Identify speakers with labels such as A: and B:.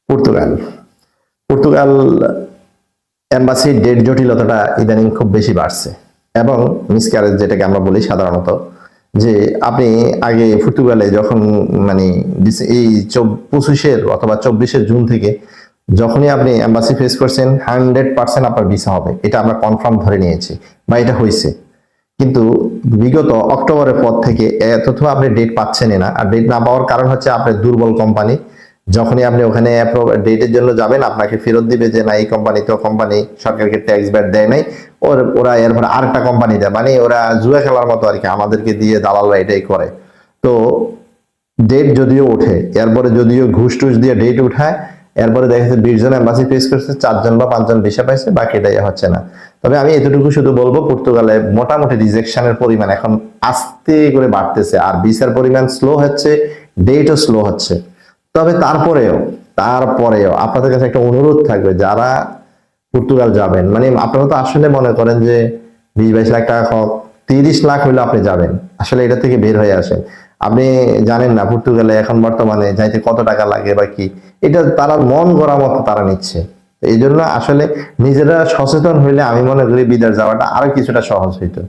A: Portugal Portugal এম্বাসির date জটিলতাটা ইদানিং খুব বেশি বাড়ছে এবং মিসক্যারেজ যেটাকে আমরা বলি সাধারণত, যে আপনি আগে পর্তুগালে যখন মানে এই 25 অথবা 24 জুন থেকে যখনই আপনি এম্বাসি ফেস করছেন 100% আপনার ভিসা হবে, এটা আমরা কনফার্ম ধরে নিয়েছি বা এটা হয়েছে। কিন্তু বিগত অক্টোবরের পর থেকে তথ্য আপনি ডেট পাচ্ছেনই না। আর ডেট না পাওয়ার কারণ হচ্ছে আপনার দুর্বল কোম্পানি। যখনই আপনি ওখানে ডেটের জন্য যাবেন আপনাকে ফেরত দিবে যে না এই কোম্পানি তো কোম্পানি সরকারকে ট্যাক্স ব্যাট দেয় নাই, ওরা এরপর আরেকটা কোম্পানি দেয়, মানে ওরা জুয়া খেলার মতো আর কি, আমাদেরকে দিয়ে দালালরা এটাই করে। তো ডেট যদিও ওঠে, এরপরে যদিও ঘুষ টুস দিয়ে ডেট উঠায়, এরপরে দেখা যাচ্ছে 20 জন এম্বাসি ফেস করছে, 4 জন বা 5 জন ভিসা পাইছে, বাকিটা হচ্ছে না। তবে আমি এতটুকু শুধু বলবো, পর্তুগালে মোটামুটি রিজেকশনের পরিমাণ এখন আস্তে করে বাড়তেছে, আর ভিসার পরিমাণ স্লো হচ্ছে, ডেটও স্লো হচ্ছে। তবে তারপরেও আপনাদের কাছে একটা অনুরোধ থাকবে, যারা পর্তুগাল যাবেন, মানে আপনারা তো আসলে মনে করেন যে 20-22 লাখ টাকা হোক, 30 লাখ হইলে আপনি যাবেন, আসলে এটা থেকে বের হয়ে আসেন। আপনি জানেন না পর্তুগালে এখন বর্তমানে যাইতে কত টাকা লাগে বা কি, এটা তারা মন গড়া মতো তারা নিচ্ছে। এই জন্য আসলে নিজেরা সচেতন হইলে আমি মনে করি বিদেশ যাওয়াটা আরো কিছুটা সহজ হইতো।